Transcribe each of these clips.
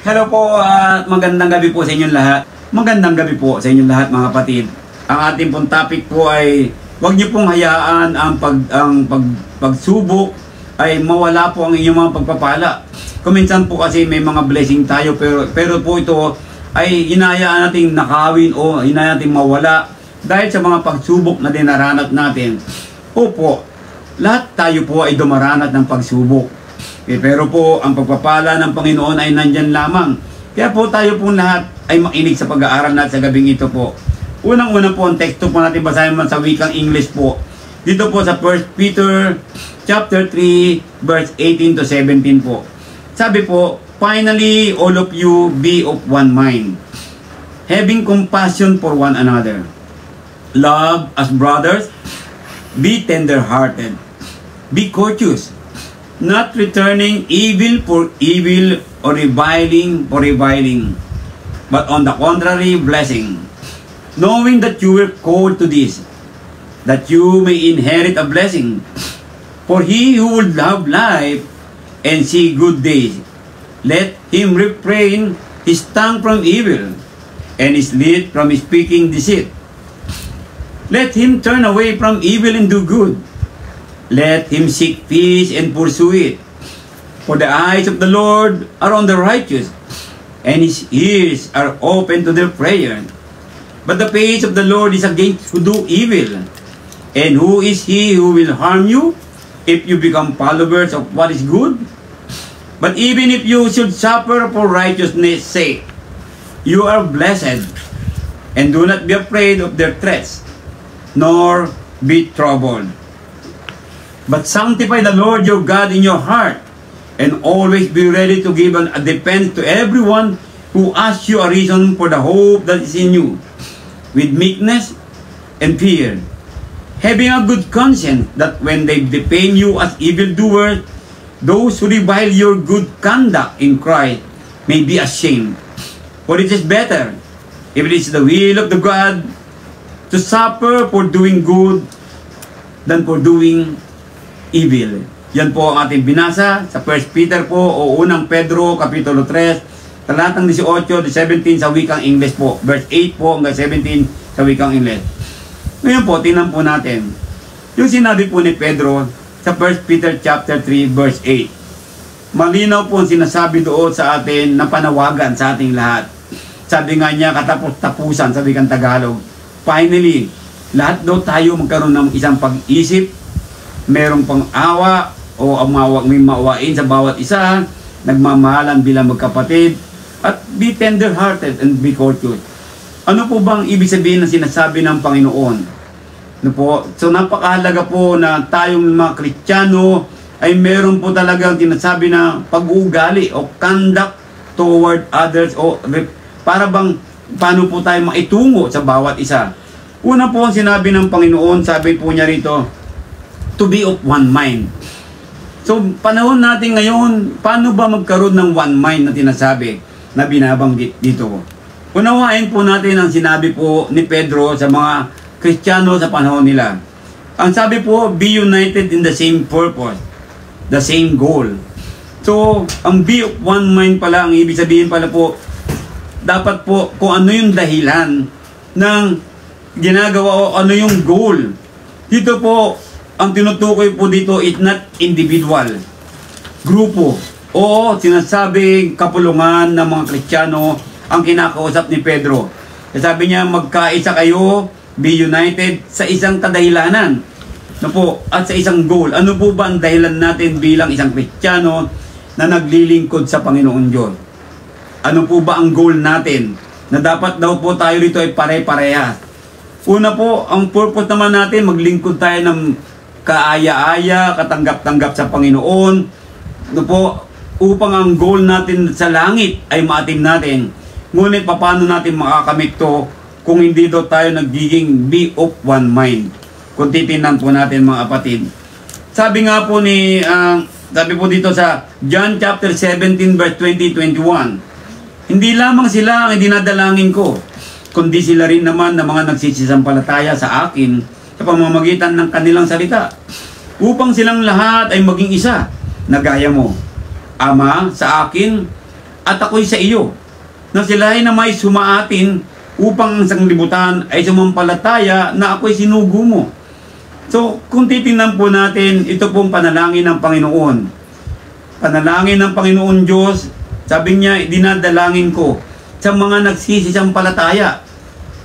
Hello po at magandang gabi po sa inyong lahat. Magandang gabi po sa inyong lahat mga kapatid. Ang ating pong topic po ay huwag niyo pong hayaan ang pagsubok ay mawala po ang inyong mga pagpapala. Kuminsan po kasi may mga blessing tayo pero po ito ay hinayaan nating nakawin o hinayaan nating mawala dahil sa mga pagsubok na dinaranas natin. Opo, lahat tayo po ay dumaranas ng pagsubok. Pero po, ang pagpapala ng Panginoon ay nandyan lamang. Kaya po tayo po lahat ay makinig sa pag-aaral natin sa gabing ito po. Unang-una po, ang teksto po natin basahin mo sa wikang English po. Dito po sa 1 Peter chapter 3, verse 18 to 17 po. Sabi po, finally, all of you be of one mind, having compassion for one another. Love as brothers, be tender-hearted, be courteous, not returning evil for evil or reviling for reviling, but on the contrary, blessing, knowing that you were called to this, that you may inherit a blessing. For he who would love life and see good days, let him refrain his tongue from evil, and his lips from speaking deceit. Let him turn away from evil and do good. Let him seek peace and pursue it. For the eyes of the Lord are on the righteous, and his ears are open to their prayer. But the face of the Lord is against who do evil. And who is he who will harm you if you become followers of what is good? But even if you should suffer for righteousness' sake, you are blessed. And do not be afraid of their threats, nor be troubled. But sanctify the Lord your God in your heart, and always be ready to give a defense to everyone who asks you a reason for the hope that is in you, with meekness and fear, having a good conscience, that when they defame you as evildoers, those who revile your good conduct in Christ may be ashamed. For it is better, if it is the will of the God, to suffer for doing good than for doing evil. Yan po ang ating binasa sa 1 Peter po o unang Pedro kapitulo 3 talatang 18 to 17 sa wikang English po, verse 8 po hanggang 17 sa wikang English. Ngayon po, tingnan po natin yung sinabi po ni Pedro sa 1 Peter chapter 3 verse 8. Malinaw po ang sinasabi doon sa atin na panawagan sa ating lahat. Sabi nga niya, katapos-tapusan sa wikang Tagalog, finally, lahat daw tayo magkaroon ng isang pag-isip, merong pang-awa o may maawain sa bawat isa, nagmamahalan bilang magkapatid, at be tender-hearted and be courteous. Ano po bang ibig sabihin ng sinasabi ng Panginoon? Ano po? So napakahalaga po na tayong mga Kristiyano ay meron po talagang sinasabi na pag-uugali o conduct toward others o para bang paano po tayo maitungo sa bawat isa. Una po ang sinabi ng Panginoon, sabi po niya rito, to be of one mind. So, panahon natin ngayon, paano ba magkaroon ng one mind na tinasabi na binabanggit dito? Unawain po natin ang sinabi po ni Pedro sa mga Kristiyano sa panahon nila. Ang sabi po, be united in the same purpose, the same goal. So, ang be of one mind pala, ang ibig sabihin pala po, dapat po kung ano yung dahilan ng ginagawa o ano yung goal. Dito po, ang tinutukoy po dito is not individual, grupo o sinasabing kapulungan ng mga Kristiyano ang kinakausap ni Pedro. Sabi niya, magkaisa kayo, be united sa isang kadahilanan, no po, at sa isang goal. Ano po ba ang dahilan natin bilang isang Kristiyano na naglilingkod sa Panginoon Diyos? Ano po ba ang goal natin na dapat daw po tayo rito ay pare-parehas? Una po, ang purpose naman natin, maglingkod tayo ng kaaya-aya, katanggap-tanggap sa Panginoon, no po, upang ang goal natin sa langit ay maatim natin. Ngunit paano natin makakamit to kung hindi daw tayo nagiging be of one mind? Kung titingnan po natin mga kapatid. Sabi nga po sabi po dito sa John chapter 17 verse 20-21, hindi lamang sila ang dinadalangin ko, kundi sila rin naman na mga nagsisisampalataya sa akin sa pamamagitan ng kanilang salita, upang silang lahat ay maging isa, na gaya mo, Ama, sa akin, at ako'y sa iyo, na sila ay na may sumaatin upang ang sanglibutan ay sumampalataya na ako'y sinugo mo. So, kung titingnan po natin, ito pong panalangin ng Panginoon. Panalangin ng Panginoon Diyos, sabi niya, dinadalangin ko sa mga nagsisisampalataya.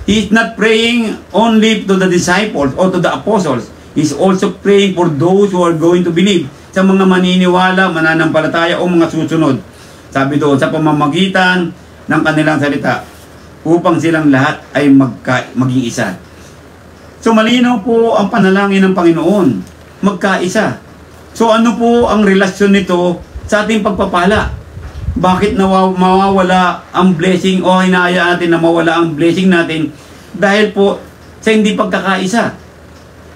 He is not praying only to the disciples or to the apostles. He is also praying for those who are going to believe, sa mga maniniwala, mananampalataya o mga susunod. Sabi doon, sa pamamagitan ng kanilang salita, upang silang lahat ay maging isa. So malinaw po ang panalangin ng Panginoon, magkaisa. So ano po ang relasyon nito sa ating pagpapala? Bakit mawawala ang blessing o hinahayaan natin na mawala ang blessing natin? Dahil po sa hindi pagkakaisa.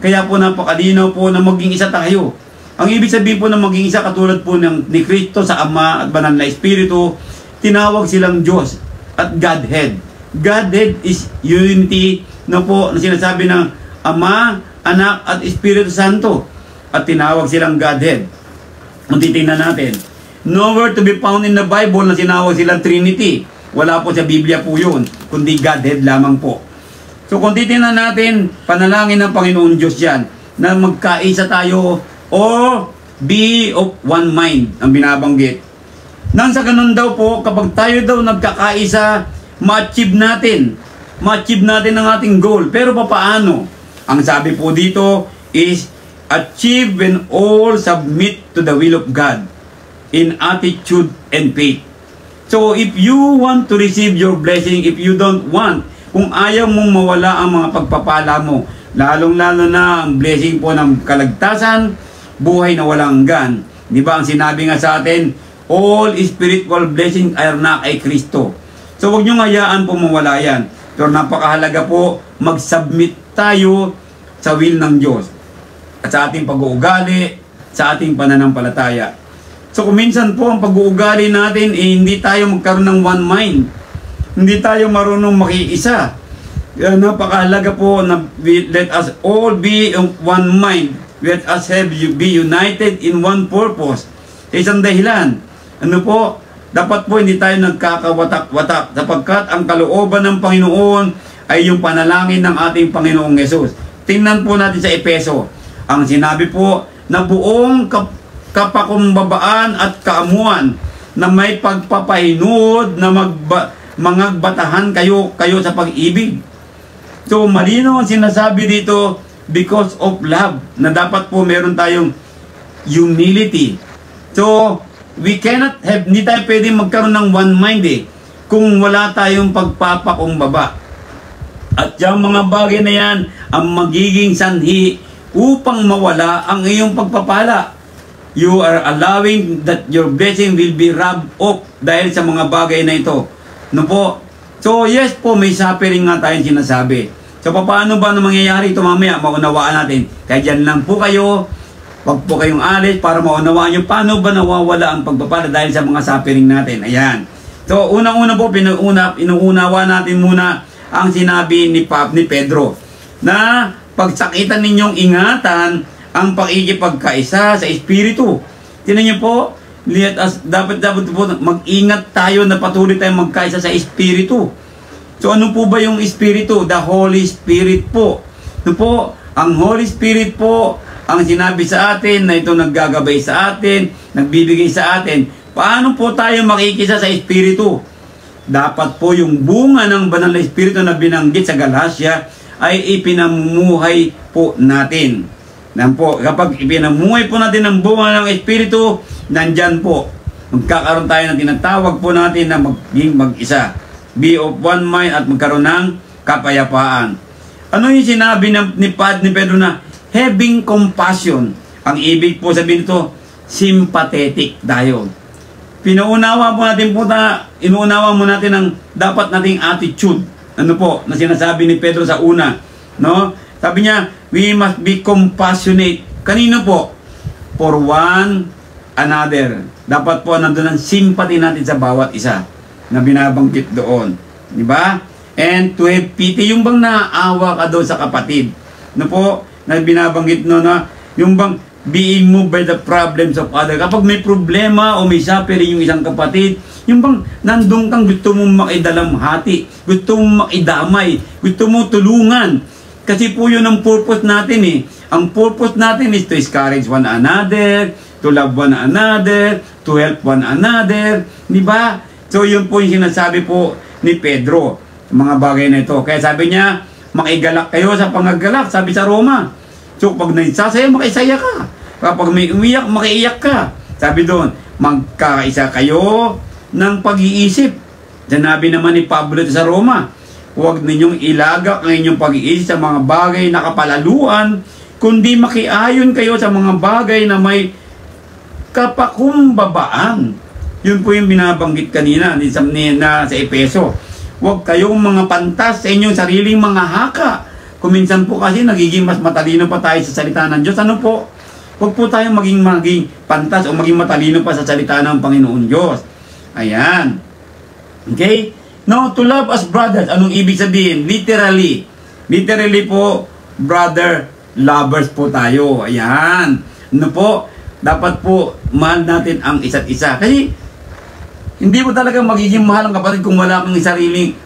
Kaya po napakalinaw po na maging isa tayo. Ang ibig sabihin po na maging isa, katulad po ni Kristo sa Ama at Banal na Espiritu, tinawag silang Diyos at Godhead. Godhead is unity na po na sinasabi ng Ama, Anak at Espiritu Santo. At tinawag silang Godhead. Kung titingnan natin, nowhere to be found in the Bible na sinawag silang Trinity. Wala po sa Biblia po yun, kundi Godhead lamang po. So kung titingnan natin, panalangin ng Panginoon Diyos yan, na magkaisa tayo o be of one mind ang binabanggit. Nang sa ganun daw po, kapag tayo daw nagkakaisa, ma-achieve natin ang ating goal. Pero paano? Ang sabi po dito is, achieve when all submit to the will of God in attitude and faith. So if you want to receive your blessing, if you don't want, kung ayaw mong mawala ang mga pagpapala mo, lalong-lalo na ang blessing po ng kalagtasan, buhay na walang hanggan. Di ba ang sinabi nga sa atin, all spiritual blessings are na kay Kristo. So huwag niyong hayaan po mawala yan. Pero napakahalaga po, mag-submit tayo sa will ng Diyos. At sa ating pag-uugali, sa ating pananampalataya. So kung minsan po ang pag-uugali natin, hindi tayo magkaroon ng one mind. Hindi tayo marunong makiisa. Napakahalaga po na let us all be of one mind. Let us be united in one purpose. Sa isang dahilan. Ano po? Dapat po hindi tayo nagkakawatak-watak sapagkat ang kalooban ng Panginoon ay yung panalangin ng ating Panginoong Yesus. Tingnan po natin sa Epeso. Ang sinabi po na buong kapakumbabaan at kaamuan na may pagpapahinod na mangagbatahan kayo sa pag-ibig. So malino ang sinasabi dito because of love na dapat po meron tayong humility. So we cannot have, hindi tayo pwedeng magkaroon ng one mind kung wala tayong pagpapakumbaba. At yung mga bagay na yan ang magiging sanhi upang mawala ang iyong pagpapala. You are allowing that your blessing will be robbed off dahil sa mga bagay na ito. No po? So yes po, may suffering nga tayong sinasabi. So paano ba na mangyayari ito mamaya? Maunawaan natin. Kaya dyan lang po kayo. Huwag po kayong alis para maunawaan nyo paano ba nawawala ang pagpapala dahil sa mga suffering natin. Ayan. So, unang-una po, inuunawa natin muna ang sinabi ni Pedro na pagsakitan ninyong ingatan ang pakikipagkaisa sa Espiritu. Tinan niyo po, dapat po mag-ingat tayo na patuloy tayong magkaisa sa Espiritu. So, ano po ba yung Espiritu? The Holy Spirit po. Ano po? Ang Holy Spirit po ang sinabi sa atin na ito naggagabay sa atin, nagbibigay sa atin. Paano po tayo makikisa sa Espiritu? Dapat po yung bunga ng Banal na Espiritu na binanggit sa Galatia ay ipinamuhay po natin. Po, kapag ipinamuhay po natin ang bunga ng Espiritu, nandyan po. Magkakaroon tayo ng tinatawag po natin na maging mag-isa. Be of one mind at magkaroon ng kapayapaan. Ano yung sinabi ni Pedro na having compassion? Ang ibig po sabihin nito, sympathetic tayo. Inuunawa mo natin ang dapat nating attitude. Ano po, na sinasabi ni Pedro sa una. No? Sabi niya, we must be compassionate. Kanino po? For one another. Dapat po nandun ang sympathy natin sa bawat isa na binabanggit doon. Di ba? And to have pity, yung bang naawa ka doon sa kapatid. No po, na binabanggit no na yung bang being moved by the problems of others. Kapag may problema o may suffering yung isang kapatid, Yung bang nandun kang gusto mong makidalamhati, gusto mong makidamay, gusto mong tulungan. Kasi po yun ang purpose natin eh. Ang purpose natin is to encourage one another, to love one another, to help one another. Di ba? So yun po yung sinasabi po ni Pedro, mga bagay na ito. Kaya sabi niya, makigalak kayo sa pangagalak, sabi sa Roma. So pag nagsasaya, makisaya ka. Kapag may umiyak, makiiyak ka. Sabi doon, magkakaisa kayo ng pag-iisip. Sinabi naman ni Pablo sa Roma, huwag ninyong ilagak ang inyong pag-iisip sa mga bagay na kapalaluan, kundi makiayon kayo sa mga bagay na may kapakumbabaan. Yun po yung binabanggit kanina sa Epeso. Huwag kayong mga pantas sa inyong sariling mga haka. Kuminsan po kasi nagiging mas matalino pa tayo sa salita ng Diyos. Ano po? Huwag po tayong maging pantas o maging matalino pa sa salita ng Panginoon Diyos. Ayan. Okay? Now, to love as brothers, anong ibig sabihin? Literally po, brother lovers po tayo. Ayan. Ano po? Dapat po, mahal natin ang isa't isa. Kasi, hindi mo talaga magiging mahal ang kapatid kung wala kang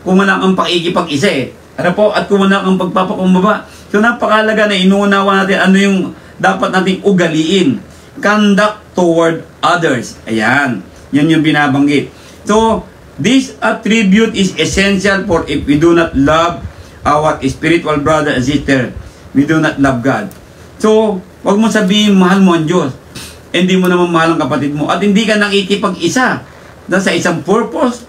kung wala kang pakikipag-isa eh. Ano po? At kung wala kang pagpapakumbaba. So, napakalaga na inuunawa natin ano yung dapat nating ugaliin. Conduct toward others. Ayan. Yan yung binabanggit. So, this attribute is essential for if we do not love our spiritual brother and sister, we do not love God. So, wag mo sabihin mahal mo ang Diyos. Hindi mo naman mahal ang kapatid mo. At hindi ka nakikipag-isa sa isang purpose,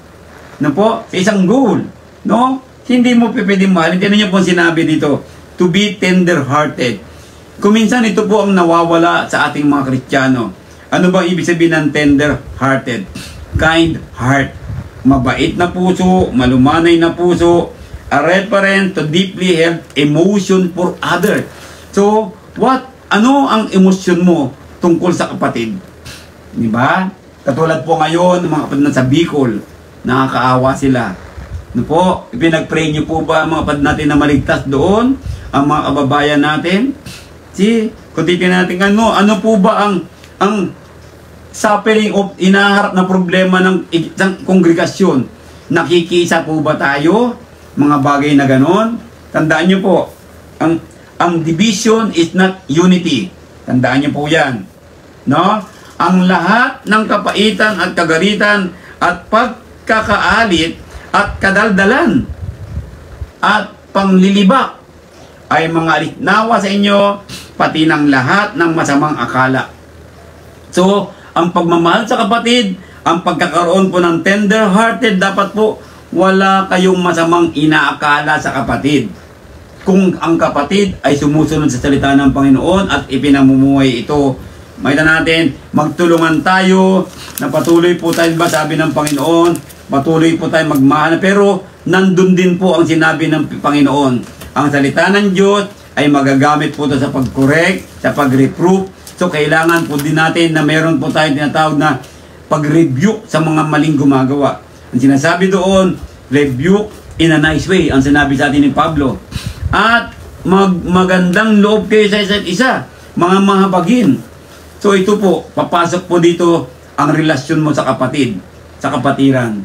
no po, sa isang goal. No? Hindi mo pwedeng mahal. Hindi niyo po sinabi dito, to be tender-hearted. Kuminsan ito po ang nawawala sa ating mga Kristiyano. Ano ba ibig sabihin ng tender-hearted? Kind heart. Mabait na puso, malumanay na puso, a reference to deeply held emotion for others. So, ano ang emosyon mo tungkol sa kapatid? Di ba? Katulad po ngayon, mga kapatid na sa Bicol, nakakaawa sila. Ano po? Pinag-pray niyo po ba mga kapatid natin na maligtas doon? Ang mga kababayan natin? Kung titignan natin ano po ba ang suffering of inaharap na problema ng isang kongregasyon? Nakikisa po ba tayo? Mga bagay na ganon? Tandaan nyo po, ang division is not unity. Tandaan nyo po yan. No? Ang lahat ng kapaitan at kagalitan at pagkakaalit at kadaldalan at panglilibak ay mga aliknawa sa inyo, pati ng lahat ng masamang akala. So, ang pagmamahal sa kapatid, ang pagkakaroon po ng tender-hearted, dapat po wala kayong masamang inaakala sa kapatid. Kung ang kapatid ay sumusunod sa salita ng Panginoon at ipinamumuhay ito, makita natin, magtulungan tayo, na patuloy po tayo ba sabi ng Panginoon, patuloy po tayo magmahal, pero nandun din po ang sinabi ng Panginoon. Ang salita ng Diyos ay magagamit po ito sa pag-correct, sa pag-reproof. So, kailangan po din natin na meron po tayong tinatawag na pag-rebuke sa mga maling gumagawa. Ang sinasabi doon, rebuke in a nice way, ang sinabi sa atin ni Pablo. At magandang loob kayo sa isa't isa, mga mahabagin. So, ito po, papasok po dito ang relasyon mo sa kapatid, sa kapatiran.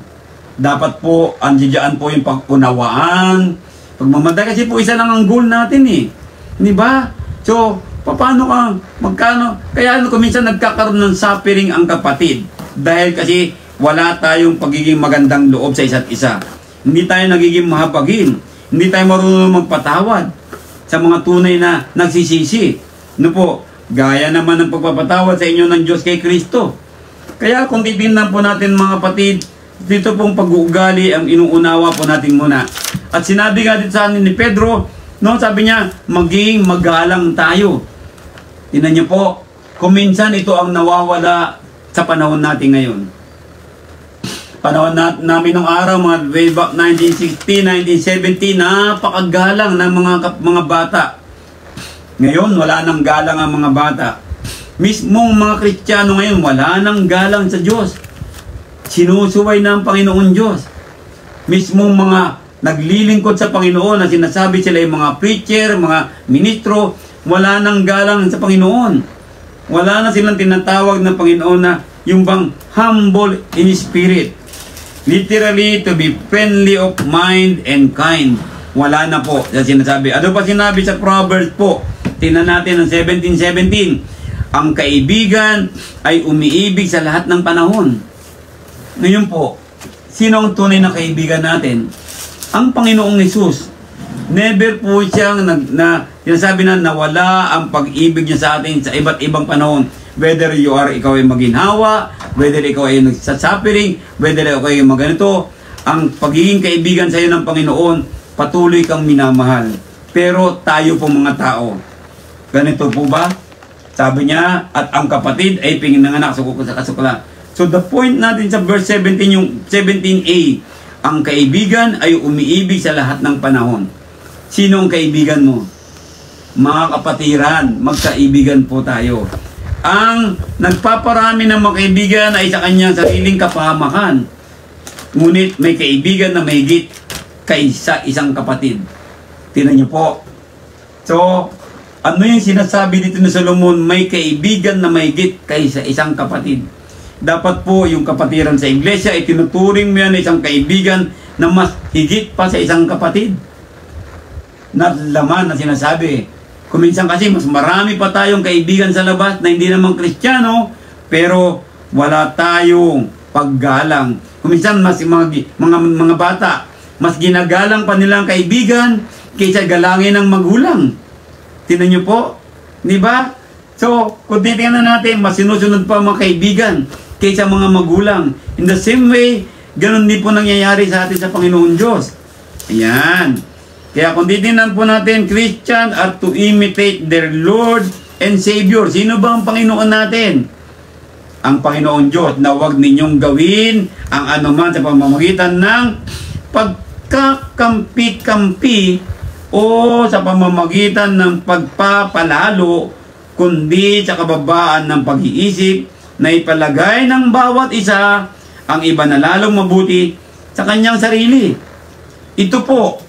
Dapat po, andiyan po yung pag-unawaan, pagmamadali, kasi po isa lang ang goal natin eh. Di ba? So, paano magkano? Kaya kuminsan nagkakaroon ng suffering ang kapatid. Dahil kasi wala tayong pagiging magandang loob sa isa't isa. Hindi tayo nagiging mahabagin. Hindi tayo marunong magpatawad sa mga tunay na nagsisisi. Ano po? Gaya naman ng pagpapatawad sa inyo ng Diyos kay Kristo. Kaya kung titignan po natin mga kapatid, dito pong pag-uugali ang inuunawa po natin muna. At sinabi nga dito sa amin ni Pedro, no, sabi niya, maging magalang tayo. Tingnan niyo po, kuminsan ito ang nawawala sa panahon natin ngayon. Panahon namin nung araw, mga way back 1960, 1970, napakagalang ng mga bata. Ngayon, wala nang galang ang mga bata. Mismong mga Kristiyano ngayon, wala nang galang sa Diyos. Sinusuway na ang Panginoon Diyos. Mismong mga naglilingkod sa Panginoon na sinasabi sila yung mga preacher, mga ministro, wala nang galang sa Panginoon. Wala na silang tinatawag ng Panginoon na yung bang humble in spirit. Literally, to be friendly of mind and kind. Wala na po sa sinasabi. Ano pa sinabi sa Proverbs po? Tingnan natin ang 17:17. Ang kaibigan ay umiibig sa lahat ng panahon. Ngayon po, sino ang tunay na kaibigan natin? Ang Panginoong Hesus. Never po siyang sinasabi na nawala ang pag-ibig niya sa atin sa iba't ibang panahon. Whether ikaw ay maginhawa, whether ikaw ay nagsasuffering, whether ikaw ay maganito, ang pagiging kaibigan sa iyo ng Panginoon, patuloy kang minamahal. Pero tayo po mga tao, ganito po ba? Sabi niya, at ang kapatid ay pinanganak sa kasukla. So the point natin sa verse 17, yung 17a, ang kaibigan ay umiibig sa lahat ng panahon. Sino ang kaibigan mo? Mga kapatiran, magkaibigan po tayo. Ang nagpaparami ng mga kaibigan ay sa kanyang sariling kapahamakan. Ngunit may kaibigan na mahigit kaysa isang kapatid. Tingnan niyo po. So, ano yung sinasabi dito ni Solomon? May kaibigan na mahigit kaysa isang kapatid. Dapat po yung kapatiran sa iglesia ay tinuturing mo yan na isang kaibigan na mas higit pa sa isang kapatid. Na laman na sinasabi. Kuminsan kasi mas marami pa tayong kaibigan sa labas na hindi naman Kristiyano, pero wala tayong paggalang. Kuminsan mas mga bata, mas ginagalang pa nilang kaibigan kaysa galangin ng magulang. Tingnan niyo po, di ba? So, kung titingnan natin, mas sinusunod pa mga kaibigan kaysa mga magulang. In the same way, ganun din po nangyayari sa atin sa Panginoon Diyos. Ayan. Kaya kung titingnan po natin, Christian are to imitate their Lord and Savior. Sino ba ang Panginoon natin? Ang Panginoon Diyos na huwag ninyong gawin ang anuman sa pamamagitan ng pagkakampi-kampi o sa pamamagitan ng pagpapalalo, kundi sa kababaan ng pag-iisip na ipalagay ng bawat isa ang iba na lalong mabuti sa kanyang sarili. Ito po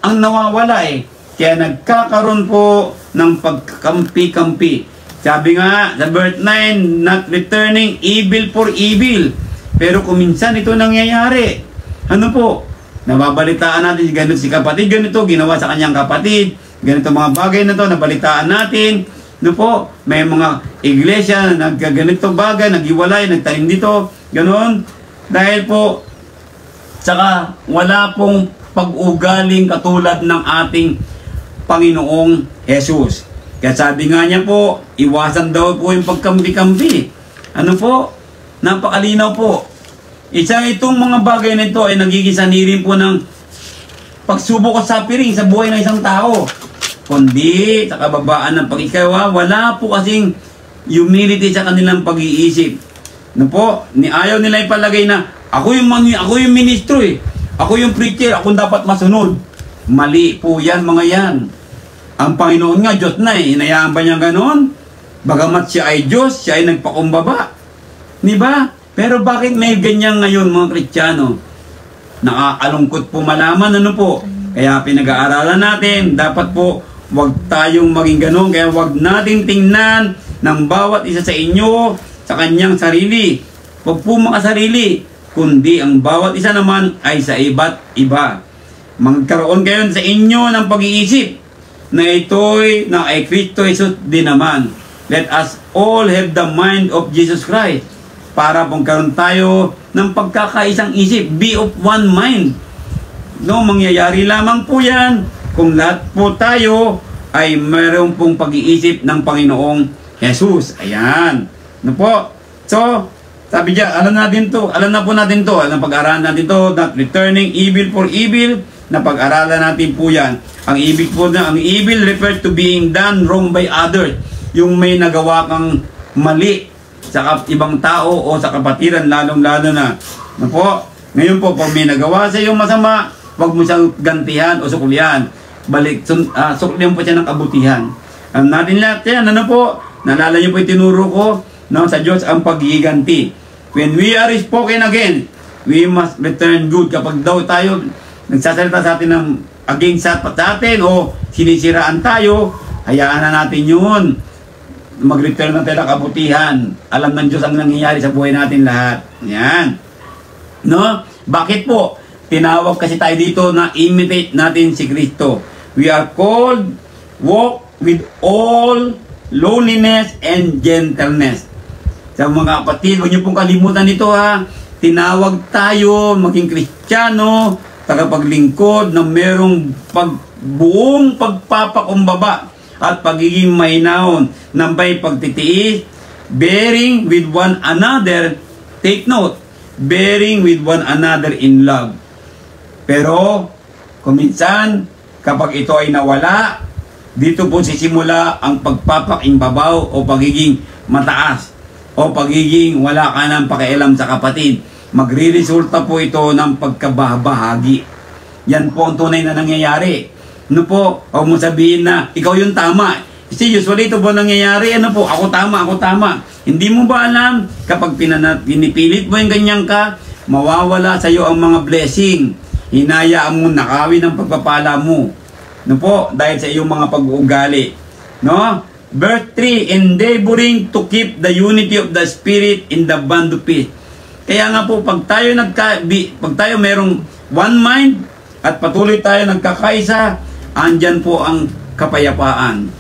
ang nawawala eh. Kaya nagkakaroon po ng pagkakampi-kampi. Sabi nga sa verse 9, not returning evil for evil. Pero kuminsan ito nangyayari. Ano po? Nababalitaan natin ganito si kapatid, ganito ginawa sa kanyang kapatid, ganito mga bagay na to nabalitaan natin. No po, may mga iglesia na nagganito bagay, naghiwalay, nagtanim dito, ganoon. Dahil po, saka wala pong pag-ugaling katulad ng ating Panginoong Jesus. Kaya sabi nga niya po, iwasan daw po yung pagkampi-kampi. Ano po? Napakalinaw po. Isa itong mga bagay na ito ay nagiging saniri po ng pagsubok at suffering sa buhay ng isang tao. Kundi sa kababaan ng pag-ikawa, wala po kasing humility sa kanilang pag-iisip. No po, ayaw nila ipalagay na ako yung ministro eh. Ako yung preacher, ako dapat masunod. Mali po yan mga yan. Ang Panginoon nga, Diyos na eh. Hinayaan ba niya gano'n? Bagamat siya ay Diyos, siya ay nagpakumbaba. Diba? Pero bakit may ganyan ngayon mga Kristiyano? Nakakalungkot po malaman ano po. Kaya pinag-aaralan natin, dapat po wag tayong maging gano'n. Kaya wag nating tingnan ng bawat isa sa inyo sa kanyang sarili. Wag po makasarili, kundi ang bawat isa naman ay sa iba't iba. Magkaroon kayo sa inyo ng pag-iisip na ito'y na ay Kristo Jesus din naman. Let us all have the mind of Jesus Christ. Para pagkaroon tayo ng pagkakaisang isip. Be of one mind. No, mangyayari lamang po yan kung lahat po tayo ay mayroon pong pag-iisip ng Panginoong Jesus. Ayan. No po? So, sabi niya, alam na po natin to, pag-aralan natin to, not returning evil for evil, na pag-aralan natin po yan. Ang evil refers to being done wrong by others. Yung may nagawa kang mali sa ibang tao o sa kapatiran, lalong-lalo na. Ano po? Ngayon po, pag may nagawa sa iyong masama, huwag mo siyang gantihan o suklihan. Suklihan po siya ng kabutihan. Natin lahat yan, ano po? Nalala niyo po yung tinuro ko, no, sa Diyos ang paghiganti. When we are spoken again, we must return good. Kapag daw tayo nagsasalita sa atin ng against sa atin o sinisiraan tayo, hayaan na natin yun. Mag-return na tayo ng kabutihan. Alam ng Diyos ang nangyayari sa buhay natin lahat. Yan. No? Bakit po? Tinawag kasi tayo dito na imitate natin si Kristo. We are called walk with all lowliness and gentleness. Sa mga kapatid, huwag niyo pong kalimutan ito ha. Tinawag tayo maging Kristiyano, tagapaglingkod na merong buong pagpapakumbaba at pagiging mahinahon ng may pagtitiis, bearing with one another. Take note, bearing with one another in love. Pero, kuminsan, kapag ito ay nawala, dito po sisimula ang pagpapakimbabaw o pagiging mataas o pagiging wala ka ng pakialam sa kapatid. Magre-resulta po ito ng pagkabahagi. Yan po ang tunay na nangyayari. Ano po, huwag mo sabihin na ikaw yung tama. Kasi usually ito po nangyayari, ano po, ako tama, ako tama. Hindi mo ba alam, kapag pinipilit mo yung ganyan ka, mawawala sa iyo ang mga blessing. Hinayaan mo nakawin ang pagpapala mo. No po, dahil sa iyong mga pag-uugali. No? Verse 3, endeavoring to keep the unity of the Spirit in the bond of peace. Kaya nga po, pag tayo merong one mind at patuloy tayo nagkakaisa, andyan po ang kapayapaan.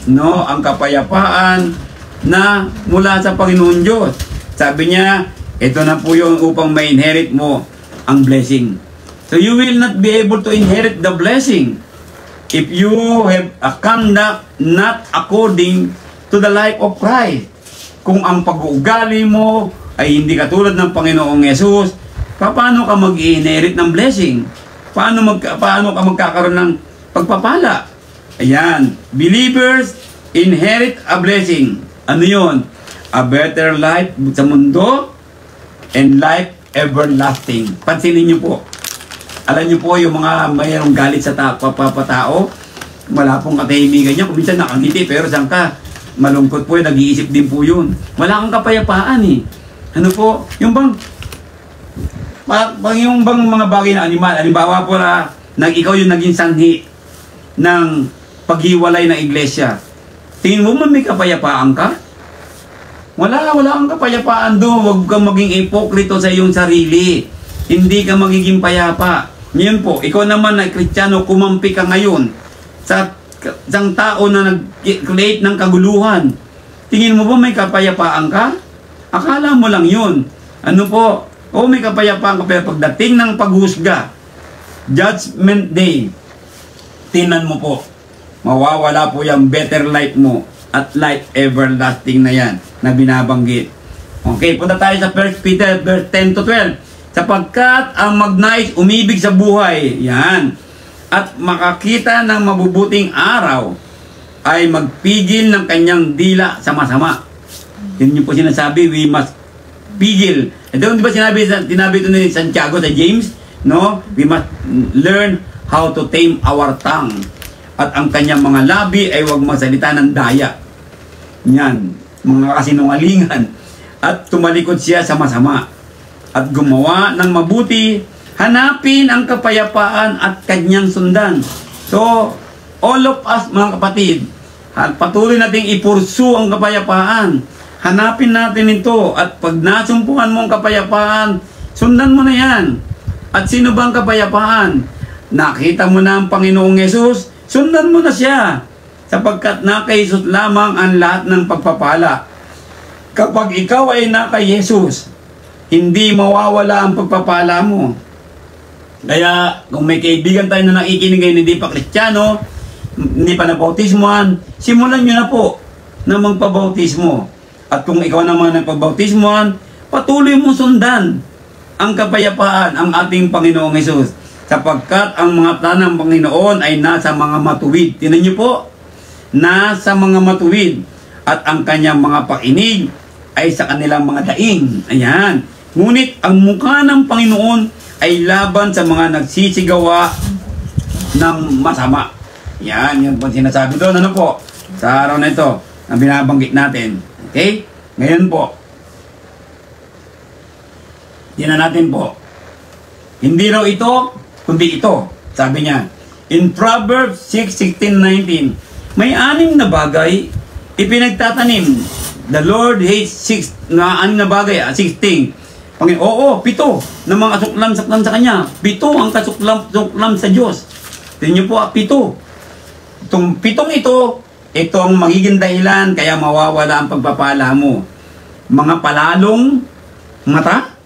No? Ang kapayapaan na mula sa Panginoon Diyos. Sabi niya, ito na po yung upang ma-inherit mo ang blessing. So you will not be able to inherit the blessing if you have a conduct not according to the life of Christ. Kung ang pag-uugali mo ay hindi katulad ng Panginoong Yesus, paano ka mag-inherit ng blessing? Paano ka magkakaroon ng pagpapala? Ayan, believers inherit a blessing. Ano yun? A better life sa mundo and life everlasting. Pansinin niyo po. Alam niyo po yung mga mayroong galit sa papatao, wala pong katahimikan niya. Kung minsan nakangiti, pero saan ka? Malungkot po, nag-iisip din po yun. Wala kang kapayapaan eh. Ano po? Yung bang mga bagay na animal, halimbawa po na ikaw yung naging sanhi ng paghiwalay ng iglesia. Tingin mo may kapayapaan ka? Wala kang kapayapaan doon. Huwag kang maging ipokrito sa iyong sarili. Hindi ka magiging payapa. Ngayon po, ikaw naman na Kristiyano, kumampi ka ngayon sa isang tao na nag-create ng kaguluhan. Tingin mo ba may kapayapaan ka? Akala mo lang yun. Ano po? May kapayapaan ka, pero pagdating ng paghusga, Judgment Day, tinan mo po, mawawala po yung better life mo at life everlasting na yan na binabanggit. Okay, punta tayo sa 1 Peter verse 10 to 12. Sapagkat ang magnais umibig sa buhay, yan, at makakita ng mabubuting araw, ay magpigil ng kanyang dila sa masama. Yun yung po sinasabi, we must pigil. Ito, di ba sinabi ito ni Santiago sa James? No? We must learn how to tame our tongue. At ang kanyang mga labi ay huwag magsalita ng daya. Yan, mga kasinungalingan. At tumalikod siya sa masama. At gumawa ng mabuti, hanapin ang kapayapaan at kanyang sundan. So, all of us mga kapatid, patuloy nating ipursu ang kapayapaan. Hanapin natin ito at pag nasumpuhan mo ang kapayapaan, sundan mo na yan. At sino ba ang kapayapaan? Nakita mo na ang Panginoong Yesus, sundan mo na siya. Sapagkat na kay Jesus lamang ang lahat ng pagpapala. Kapag ikaw ay na kay Jesus, hindi mawawala ang pagpapala mo. Kaya kung may kaibigan tayo na nakikinig ngayon hindi pa Kristiyano, hindi pa nabautismohan, simulan nyo na po na magpabautismo. At kung ikaw naman nagpabautismohan, patuloy mo sundan ang kapayapaan ang ating Panginoong Hesus. Sapagkat ang mga tanang Panginoon ay nasa mga matuwid. Tinan nyo po, nasa mga matuwid. At ang kanyang mga pakinig ay sa kanilang mga daing. Ayan. Ngunit ang mukha ng Panginoon ay laban sa mga nagsisigawa ng masama. Yan po sinasabi doon. Ano po? Sa araw na ito, ang binabanggit natin. Okay? Ngayon po, tingnan natin po. Hindi raw ito, kundi ito. Sabi niya, in Proverbs 6:16-19, may 6 na bagay ipinagtatanim. The Lord hates 6 na bagay, 16. Oo, 7 na mga suklam-suklam sa kanya. 7 ang kasuklam-suklam sa Diyos. Tingnan niyo po, 7. Itong 7 ito ang magiging dahilan kaya mawawala ang pagpapala mo. Mga palalong mata,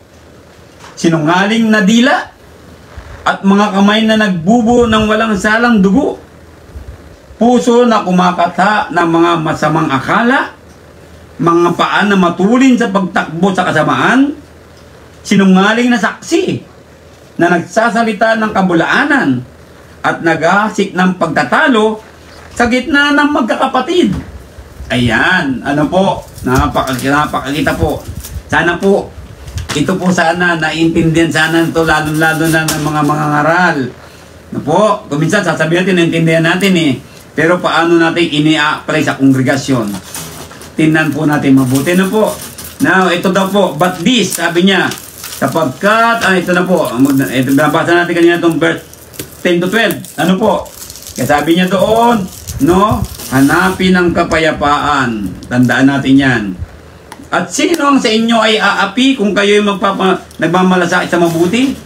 sinungaling na dila, at mga kamay na nagbubo ng walang salang dugo, puso na kumakata ng mga masamang akala, mga paa na matulin sa pagtakbo sa kasamaan, sinungaling na saksi na nagsasalita ng kabulaanan at naghahasik ng pagtatalo sa gitna ng magkakapatid. Ayan, ano po, napakakita po. Sana po, ito po sana, naintindihan sana ito, lalo-lalo na ng mga ngaral. Ano po, kuminsan sasabihin natin, naintindihan natin eh. Pero paano natin ini-apply sa kongregasyon? Tingnan po natin mabuti na po. Now, ito daw po, but this, sabi niya, sapagkat, ito na po, ito, nabasa natin kanina itong verse 10 to 12. Ano po? Kaya sabi niya doon, no, hanapin ang kapayapaan. Tandaan natin yan. At sino ang sa inyo ay aapi kung kayo'y nagmamalasakit sa mabuti?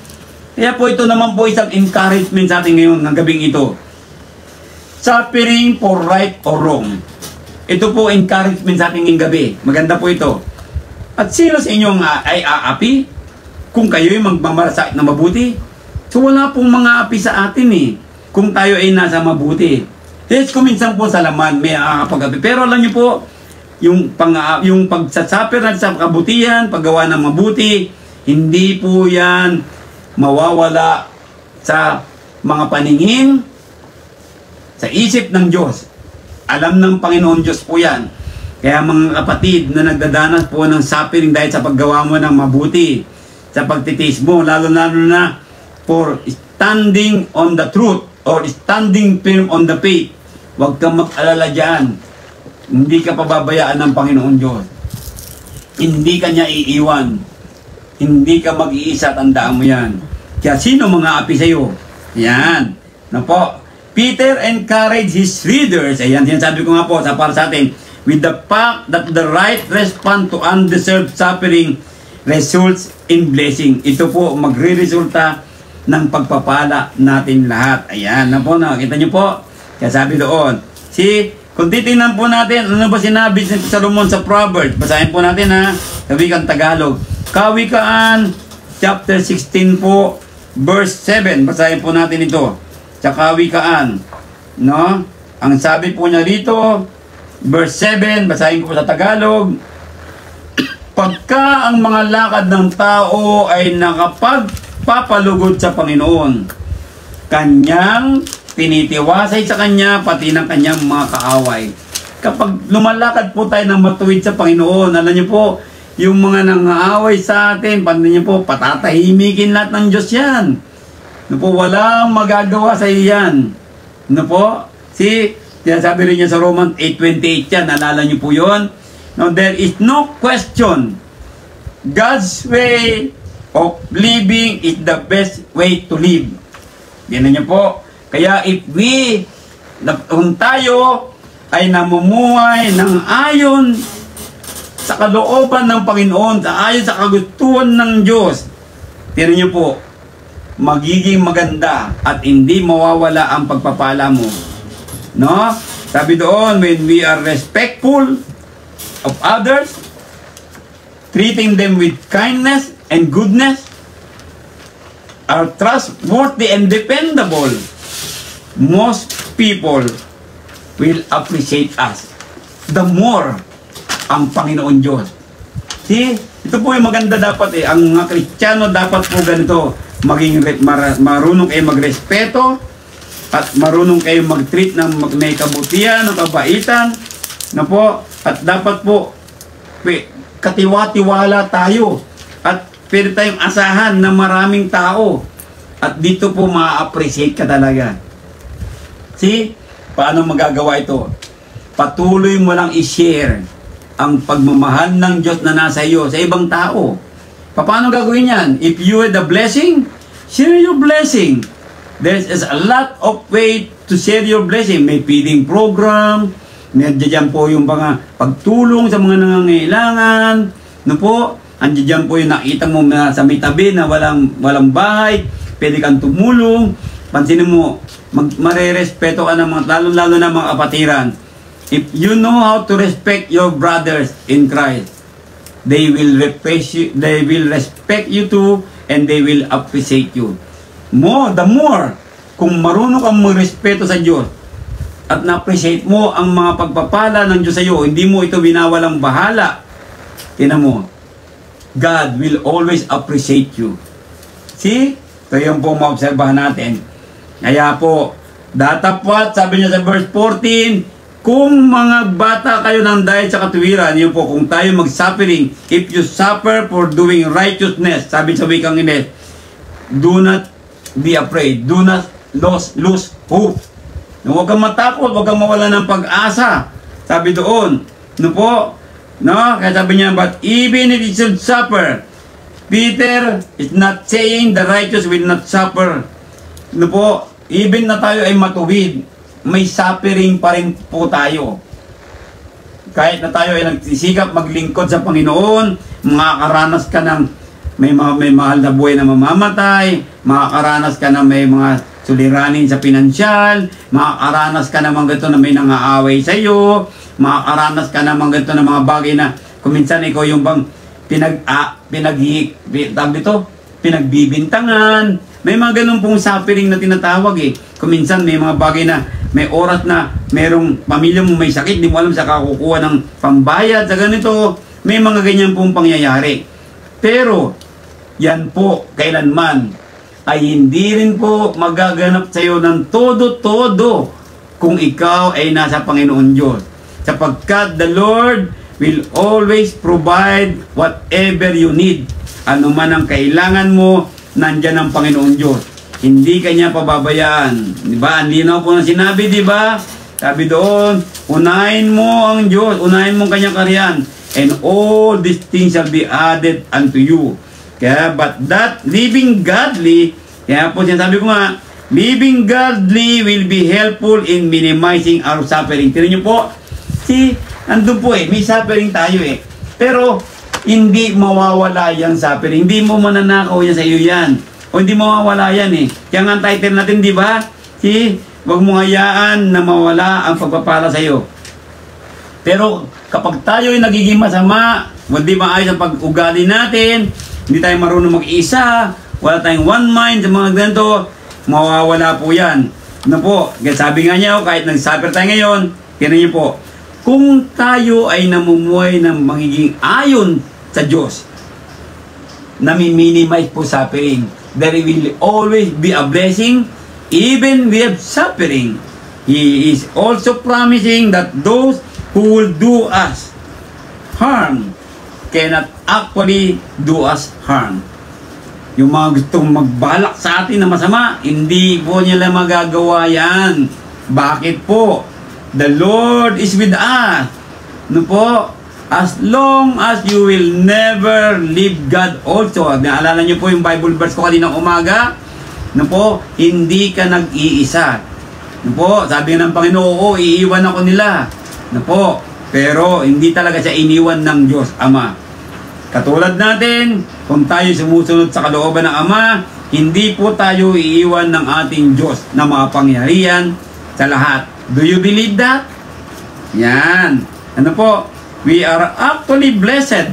Kaya po ito naman po isang encouragement sa atin ngayon ng gabing ito. Suffering for right or wrong. Ito po encouragement sa ating gabi. Maganda po ito. At sino sa inyo ay aapi kung kayo'y magmamalasakit na mabuti? So wala pong mga api sa atin eh. Kung tayo ay nasa mabuti. Yes, kuminsan po sa laman may api. Pero alam niyo po, yung pagsasapir natin sa kabutihan, paggawa ng mabuti, hindi po yan mawawala sa mga paningin, sa isip ng Diyos. Alam ng Panginoon Diyos po yan. Kaya mga kapatid na nagdadanas po ng suffering dahil sa paggawa mo ng mabuti, sa pagtitiis mo, lalo-lalo na for standing on the truth or standing firm on the faith, huwag kang mag-alala dyan. Hindi ka pababayaan ng Panginoon Diyos. Hindi ka niya iiwan. Hindi ka mag-iisa, tandaan mo yan. Kaya sino mga api sa'yo? Yan. Na po, Peter encouraged his readers, ayan, sinasabi ko nga po para sa atin, with the fact that the right response to undeserved suffering results in blessing. Ito po, magre-resulta ng pagpapala natin lahat. Ayan, na po, nakita niyo po. Kaya sabi doon, kung titingnan po natin, ano ba sinabi ni Solomon sa Proverbs? Basahin po natin ha, sa wikang Tagalog. Kawikaan, chapter 16 po, verse 7. Basahin po natin ito. Sa Kawikaan, no? Ang sabi po niya dito, verse 7, basahin ko po sa Tagalog. Pagka ang mga lakad ng tao ay nakapagpapalugod sa Panginoon, kanyang tinitiwasay sa kanya, pati ng kanyang mga kaaway. Kapag lumalakad po tayo ng matuwid sa Panginoon, alam niyo po, yung mga nangaaway sa atin, niyo po, patatahimikin lahat ng Diyos yan. No po, walang magagawa sa iyo yan. No po, sabi rin niya sa Romans 8:28 yan, naalala niyo po yun. No, there is no question. God's way of living is the best way to live. Yan niyo po. Kaya kung tayo ay namumuhay ng ayon sa kalooban ng Panginoon, ayon sa kagustuhan ng Diyos, tinan niyo po, magiging maganda at hindi mawawala ang pagpapala mo. No? Sabi doon, when we are respectful of others, treating them with kindness and goodness, are trustworthy and dependable, most people will appreciate us the more ang Panginoon Diyos. Ito po yung maganda dapat ang mga Kristiyano dapat po ganito, maging marunong kayo magrespeto at marunong kayo mag-treat ng may kabutihan, ng kabaitan, na po, at dapat po katiwa-tiwala tayo at pwede tayong asahan ng maraming tao at dito po ma-appreciate ka talaga. Paano magagawa ito? Patuloy mo lang i-share ang pagmamahal ng Diyos na nasa iyo sa ibang tao. Paano gagawin yan? If you are the blessing, share your blessing. There is a lot of way to share your blessing. May feeding program, may dyan po yung mga pagtulong sa mga nangangailangan, no po? Andiyan dyan po yung nakita mo na sa may tabi na walang bahay, pwede kang tumulong. Pansinin mo, marerespeto ka ng mga, lalo na mga kapatiran. If you know how to respect your brothers in Christ, they will respect you too, and they will appreciate you. The more, kung marunong kang magrespeto sa Diyos, at na-appreciate mo ang mga pagpapala ng Diyos sa iyo, hindi mo ito binawalang bahala, tingnan mo, God will always appreciate you. See? Ito yung po maobserbahan natin. Kaya po, datapat, sabi niya sa verse 14, kung mga bata kayo ng dahil sa katuwiran, yun po, kung tayo mag-suffering, if you suffer for doing righteousness, sabi sa wikang Ines, do not be afraid, do not lose hope. Huwag kang matakot, huwag kang mawala ng pag-asa. Sabi doon, kaya sabi niya, but even if you should suffer, Peter is not saying the righteous will not suffer. Even na tayo ay matuwid, may suffering pa rin po tayo. Kahit na tayo ay nagsisikap maglingkod sa Panginoon, makakaranas ka ng may mahal na buhay na mamamatay, makakaranas ka ng may mga suliranin sa pinansyal, makakaranas ka naman ganito na may nangaaway sa iyo, makakaranas ka naman ganito ng mga bagay na kuminsan ikaw yung bang pinagbibintangan. May mga ganun pong suffering na tinatawag eh. Kuminsan may mga bagay na may oras na merong pamilya mo may sakit, di mo alam sa kakukuha ng pambayad, sa ganito. May mga ganyan pong pangyayari. Pero, yan po, kailanman, ay hindi rin po magaganap sa iyo ng todo-todo kung ikaw ay nasa Panginoon Diyos. Sapagkat the Lord will always provide whatever you need. Ano man ang kailangan mo, nandyan ang Panginoon Diyos. Hindi kanya pababayaan. Diba? Ang linaw po na sinabi, diba? Sabi doon, unahin mo ang Diyos, unahin mo ang kanyang karyan, and all these things shall be added unto you. Kaya, but that living godly, kaya po sinasabi ko nga, living godly will be helpful in minimizing our suffering. Tignan niyo po, andun po may suffering tayo Pero, hindi mawawala yung suffering. Hindi mo mananakaw yan sa iyo yan. O hindi mawawala yan Kaya nga ang title natin, di ba? Huwag mong hayaan na mawala ang pagpapala sa iyo. Pero kapag tayo ay nagiging masama, hindi maayos ang pag-ugali natin, hindi tayo marunong mag-isa, wala tayong one mind sa mga ganito, mawawala po yan. Kaya sabi nga niya, kahit nag-suffer tayo ngayon, tinan niyo po, kung tayo ay namumuhay ng magiging ayon sa Diyos, nami-minimize po suffering, there will always be a blessing, even we have suffering. He is also promising that those who will do us harm cannot actually do us harm. Yung mga gustong magbalak sa atin na masama, hindi po nila magagawa yan. Bakit po? The Lord is with us. As long as you will never leave God also. Naalala niyo po yung Bible verse ko kaninang umaga? Hindi ka nag-iisa. Sabi ng Panginoon, iiwan ako nila. Pero hindi talaga siya iniwan ng Diyos Ama. Katulad natin, kung tayo sumusunod sa kalooban ng Ama, hindi po tayo iiwan ng ating Diyos na makapangyarihan sa lahat. Do you believe that? Yan. We are actually blessed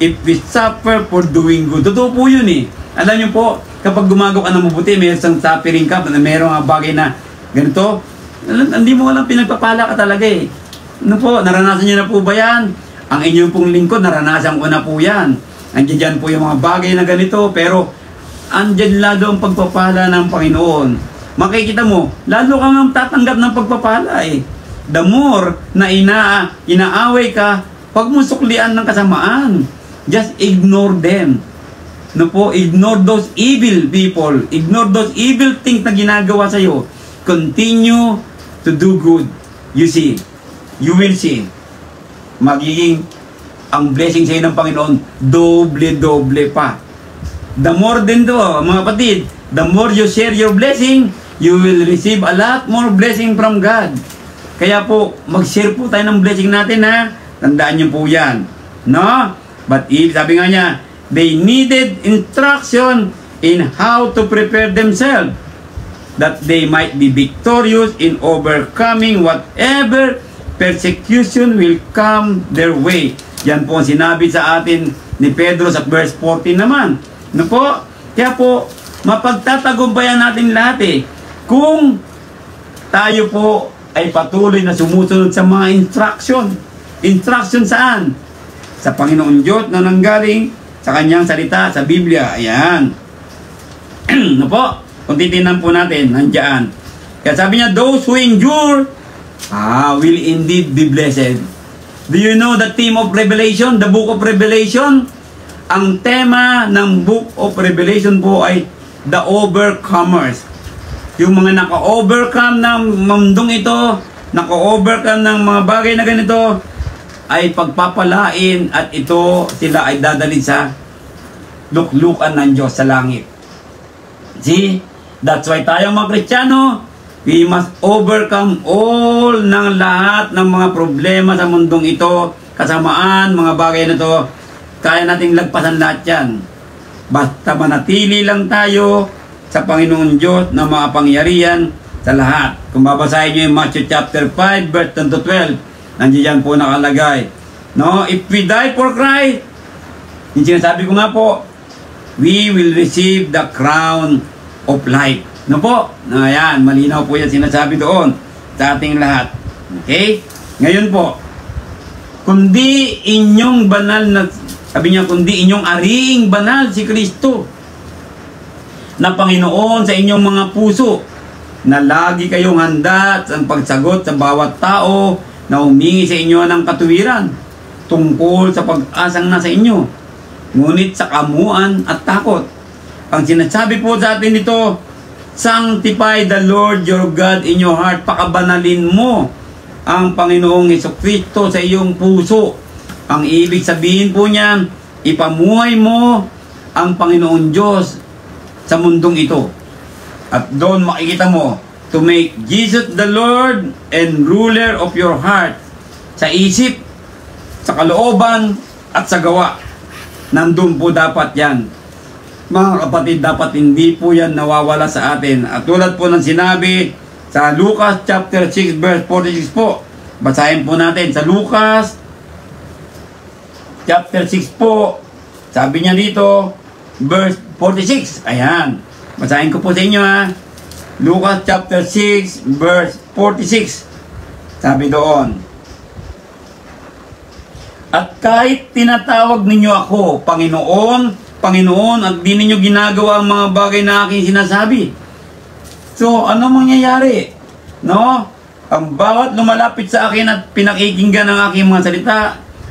if we suffer for doing good. Totoo po yun Alam niyo po, kapag gumagawa ka ng mabuti, may isang suffering ka, mayroong mga bagay na ganito, hindi mo alam, pinagpapala ka talaga naranasan niyo na po ba yan? Ang inyong pong lingkod, naranasan ko na po yan. Andiyan dyan po yung mga bagay na ganito, pero andyan lalo ang pagpapala ng Panginoon. Makikita mo, lalo kang tatanggap ng pagpapala The more na inaaway ka, pag mo suklian ng kasamaan, just ignore them. Ignore those evil people. Ignore those evil things na ginagawa sa'yo. Continue to do good. You see, you will see, magiging ang blessing sa'yo ng Panginoon, doble-doble pa. The more din mga kapatid, the more you share your blessing, you will receive a lot more blessing from God. Kaya po, mag-share po tayo ng blessing natin Tandaan niyo po yan. But if, sabi nga niya, they needed instruction in how to prepare themselves, that they might be victorious in overcoming whatever persecution will come their way. Yan po ang sinabi sa atin ni Pedro sa verse 14 naman. Ano po? Kaya po, mapagtatagumpayan natin lahat eh. Kung tayo po ay patuloy na sumusunod sa mga instruction. Instruction saan? Sa Panginoon Diyos na nanggaling sa kanyang salita, sa Biblia. Ayan. Ano po? Kung titinan po natin, nandiyan. Kaya sabi niya, those who endure will indeed be blessed. Do you know the theme of Revelation? The book of Revelation? Ang tema ng book of Revelation po ay the overcomers. Yung mga naka-overcome ng mundong ito, naka-overcome ng mga bagay na ganito, ay pagpapalain at ito sila ay dadalhin sa luklukan ng Diyos sa langit. See? That's why tayo mga Kristiyano, we must overcome all ng lahat ng mga problema sa mundong ito, kasamaan, mga bagay na ito. Kaya nating lagpasan lahat yan. Basta manatili lang tayo sa Panginoon Diyos na makapangyarihan sa lahat. Kung babasahin nyo yung Matthew chapter 5, verse 10-12, nandiyan po nakalagay. No? If we die for Christ, yung sinasabi ko nga po, we will receive the crown of life. No po? Ayan, malinaw po yan sinasabi doon sa ating lahat. Okay? Ngayon po, kundi inyong banal na, sabi niya, kundi inyong ariing banal si Kristo na Panginoon sa inyong mga puso, na lagi kayong handa sa pagsagot sa bawat tao na humingi sa inyo ng katuwiran tungkol sa pag-asang nasa inyo, ngunit sa kamuan at takot. Ang sinasabi po sa atin dito, sanctify the Lord your God in your heart. Pakabanalin mo ang Panginoong Hesukristo sa iyong puso. Ang ibig sabihin po niyan, ipamuhay mo ang Panginoon Diyos sa mundong ito. At doon makikita mo, to make Jesus the Lord and ruler of your heart. Sa isip, sa kalooban, at sa gawa. Nandun po dapat yan. Mga kapatid, dapat hindi po yan nawawala sa atin. At tulad po ng sinabi sa Lucas chapter 6 verse 46 po. Basahin po natin sa Lucas chapter 6 po. Sabi niya dito, verse 46. Ayan. Basahin ko po sa inyo ha. Lucas chapter 6 verse 46. Sabi doon, at kahit tinatawag ninyo ako Panginoon, Panginoon, at di ninyo ginagawa ang mga bagay na aking sinasabi. So, ano mangyayari? No? Ang bawat lumalapit sa akin at pinakikinggan ang aking mga salita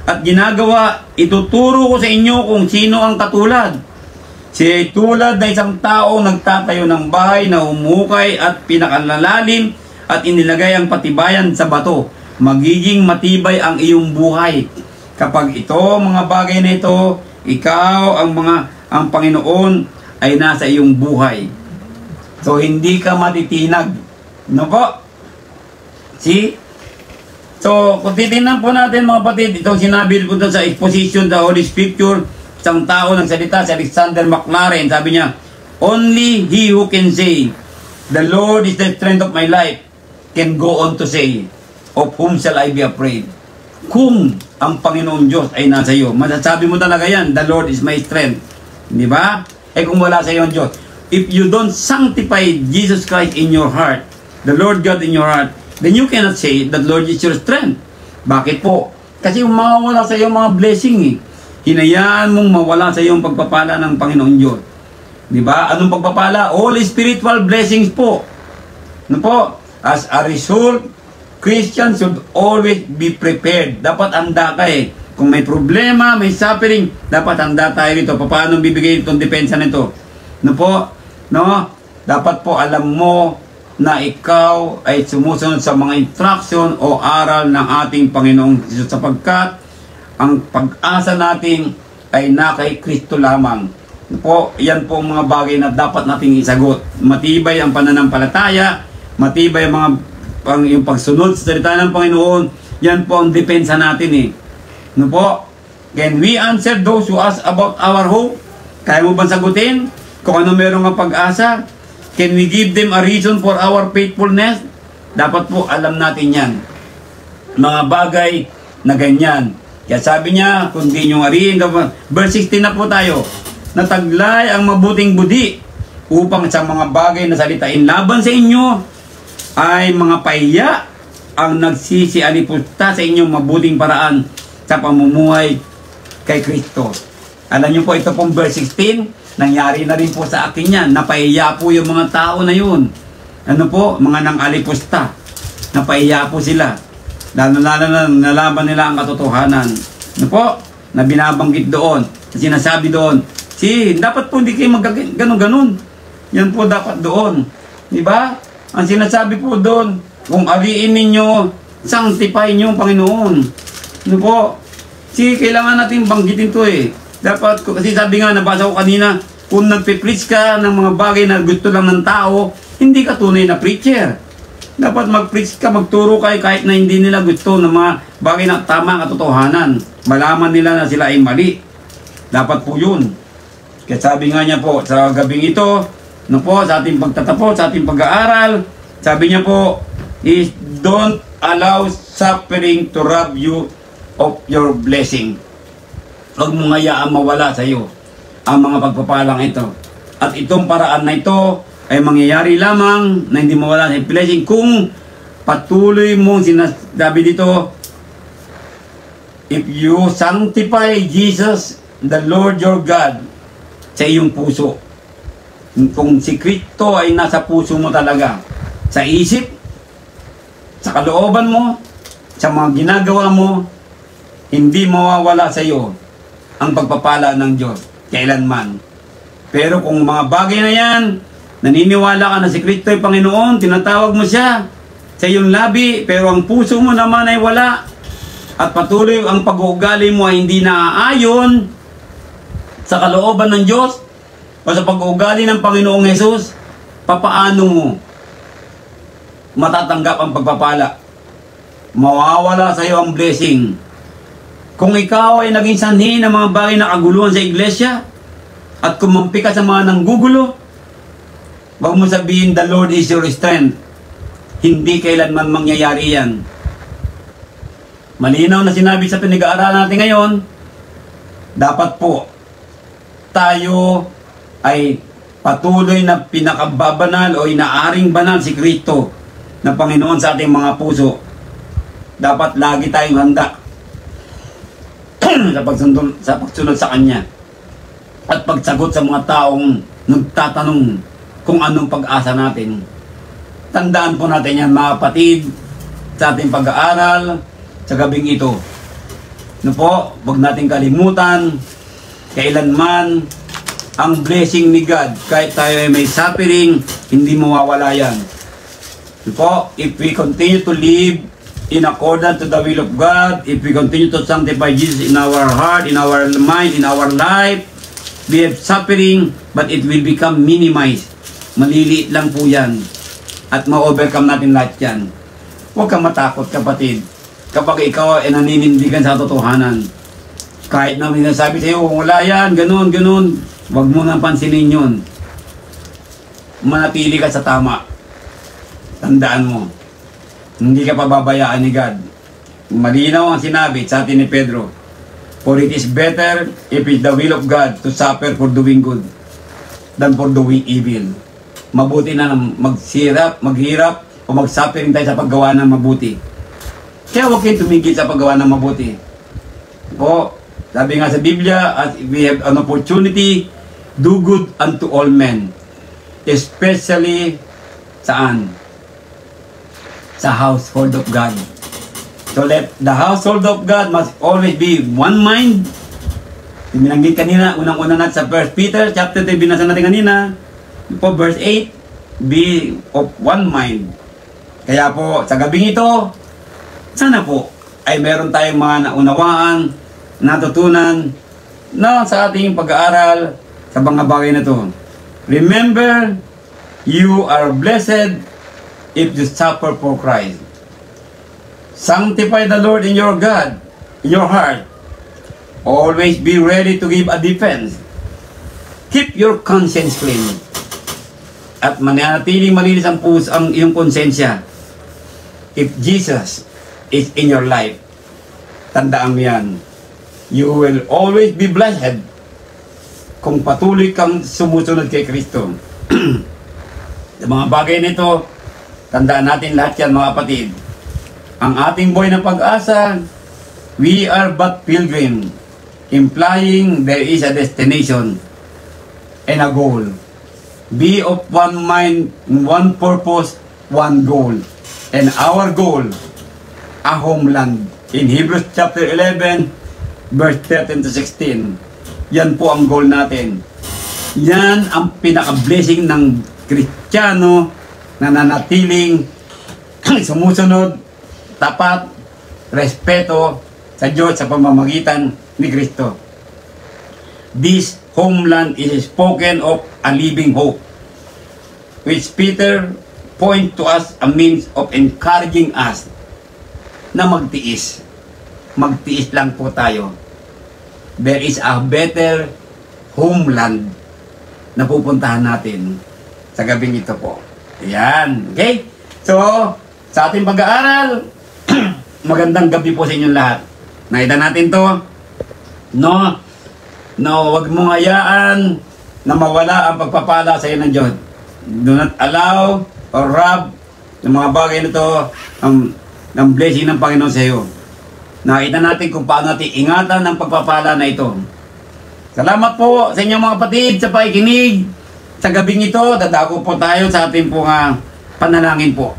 at ginagawa, ituturo ko sa inyo kung sino ang katulad. Siya ay tulad na isang tao nagtatayo ng bahay na umukay at pinakalalalim at inilagay ang patibayan sa bato. Magiging matibay ang iyong buhay. Kapag ito, mga bagay na ito, ikaw, ang Panginoon ay nasa iyong buhay. So, hindi ka matitinag. No po? See? So, kung titignan po natin mga kapatid, itong sinabi po sa exposition sa Holy Scripture, isang tao nagsalita si Alexander McLaren, sabi niya, only he who can say, the Lord is the strength of my life, can go on to say, of whom shall I be afraid? Kung ang Panginoon Diyos ay nasa iyo, masasabi mo talaga yan, the Lord is my strength. Di ba? Eh kung wala sa iyo ang Diyos, if you don't sanctify Jesus Christ in your heart, the Lord God in your heart, then you cannot say that Lord is your strength. Bakit po? Kasi mawawala sa iyo mga blessing eh. Hinayaan mong mawala sa iyo ang pagpapala ng Panginoon Diyos. Di ba? Anong pagpapala? All spiritual blessings po. Ano po? As a result, Christians should always be prepared. Dapat handa ka eh. Kung may problema, may suffering, dapat handa tayo rito. Paano bibigay itong depensa nito? Ano po? No? Dapat po alam mo na ikaw ay sumusunod sa mga instruction o aral ng ating Panginoong Jesus, sapagkat ang pag-asa natin ay na kay Kristo lamang. Ano po? Yan po ang mga bagay na dapat nating isagot. Matibay ang pananampalataya, matibay ang yung pagsunod sa salita ng Panginoon, yan po ang depensa natin eh. Ano po? Can we answer those who ask about our hope? Kaya mo ba sagutin kung ano meron ng pag-asa? Can we give them a reason for our faithfulness? Dapat po alam natin yan. Mga bagay na ganyan. Kaya sabi niya, kung di nyo ariin, verse 16 na po tayo, nataglay ang mabuting budi upang sa mga bagay na salitain laban sa inyo ay mga pahiya ang nagsisialipusta sa inyong mabuting paraan sa pamumuhay kay Kristo. Alam niyo po, ito pong verse 16, nangyari na rin po sa akin yan. Napahiya po yung mga tao na yun. Ano po? Mga nang-alipusta. Napahiya po sila. Lalo-lalo na nalaman nila ang katotohanan. Ano po? Na binabanggit doon. Sinasabi doon. Dapat po hindi kayo mag-ganon-ganon. Yan po dapat doon. Diba? Ang sinasabi po doon, kung ariin ninyo, sanctify nyo ang Panginoon. Ano po? Kailangan natin banggitin to eh. Dapat, kasi sabi nga, nabasa ko kanina, kung nagpe-preach ka ng mga bagay na gusto lang ng tao, hindi ka tunay na preacher. Dapat mag-preach ka, magturo ka kahit na hindi nila gusto ng mga bagay na tama ang katotohanan. Malaman nila na sila ay mali. Dapat po yun. Kaya sabi nga niya po, sa gabing ito, no po, sa ating pagtatapos, sa ating pag-aaral, sabi niya po, is don't allow suffering to rob you of your blessing. Huwag mong hayaan mawala sa iyo ang mga pagpapalang ito. At itong paraan na ito ay mangyayari lamang na hindi mawala sa blessing kung patuloy mong sinasabi dito, if you sanctify Jesus, the Lord your God, sa iyong puso. Kung si Kristo ay nasa puso mo talaga, sa isip, sa kalooban mo, sa mga ginagawa mo, hindi mawawala sa iyo ang pagpapala ng Diyos kailanman. Pero kung mga bagay na yan, naniniwala ka na si Kristo ay Panginoon, tinatawag mo siya sa iyong labi, pero ang puso mo naman ay wala, at patuloy ang pag-uugali mo ay hindi naaayon sa kalooban ng Diyos o sa pag-uugali ng Panginoong Hesus, papaano mo matatanggap ang pagpapala? Mawawala sa iyo ang blessing. Kung ikaw ay naging sanhi ng mga bagay na kaguluhan sa iglesia at kumampi ka sa mga nanggugulo, wag mo sabihin, the Lord is your strength. Hindi kailanman mangyayari yan. Malinaw na sinabi sa pinag-aaralan natin ngayon, dapat po tayo ay patuloy na pinakababanal o inaaring banal si Kristo na Panginoon sa ating mga puso. Dapat lagi tayong handa sa pagsunod sa Kanya at pagsagot sa mga taong nagtatanong kung anong pag-asa natin. Tandaan po natin yan, mga kapatid, sa ating pag-aaral sa gabing ito. No po, huwag natin kalimutan, kailanman ang blessing ni God, kahit tayo ay may suffering, hindi mawawala yan. No po, if we continue to live in accordance to the will of God, if we continue to sanctify Jesus in our heart, in our mind, in our life, we have suffering, but it will become minimized. Maliliit lang po yan. At ma-overcome natin lahat yan. Huwag kang matakot, kapatid. Kapag ikaw ay naninindigan sa totohanan, kahit na may nasabi sa iyo, wala yan, ganun, ganun, huwag mo nang pansinin yun. Manatili ka sa tama. Tandaan mo, hindi ka pababayaan ni God. Malinaw ang sinabi sa atin ni Pedro, for it is better if it's the will of God to suffer for doing good than for doing evil. Mabuti na maghirap o mag-suffering tayo sa paggawa ng mabuti. Kaya huwag kayong tumigil sa paggawa ng mabuti. Po, sabi nga sa Biblia, as we have an opportunity, do good unto all men. Especially saan? Sa household of God. So let the household of God must always be one mind. Binanggit kanina, unang-una natin sa 1 Peter chapter 3, binasa natin kanina. Po, verse 8, be of one mind. Kaya po, sa gabing ito, sana po ay meron tayong mga naunawaan, natutunan na sa ating pag-aaral sa mga bagay na to. Remember, you are blessed if you suffer for Christ. Sanctify the Lord in your God, in your heart. Always be ready to give a defense. Keep your conscience clean. At manatiling malinis ang puso, ang iyong konsensya. If Jesus is in your life, tandaan mo yan. You will always be blessed kung patuloy kang sumusunod kay Kristo. Sa mga bagay nito, tandaan natin lahat yan mga kapatid. Ang ating buhay na pag-asa, we are but pilgrim, implying there is a destination and a goal. Be of one mind, one purpose, one goal. And our goal, a homeland. In Hebrews chapter 11, verse 13 to 16. Yan po ang goal natin. Yan ang pinaka-blessing ng Kristiyano na nanatiling sumusunod, tapat, respeto sa Diyos sa pamamagitan ni Kristo. This homeland is spoken of a living hope, which Peter point to us a means of encouraging us na magtiis. Magtiis lang po tayo. There is a better homeland na pupuntahan natin sa gabing ito po. Ayan. Okay? So, sa ating pag-aaral, magandang gabi po sa inyong lahat. Nakita natin to. No, wag mong hayaan na mawala ang pagpapala sa iyo ng Diyos. Do not allow or rob ng mga bagay na ito ng blessing ng Panginoon sa iyo. Nakita natin kung paano natin ingatan ang pagpapala na ito. Salamat po sa inyong mga kapatid sa pakikinig. Sa gabing ito, dadako po tayo sa ating panalangin po.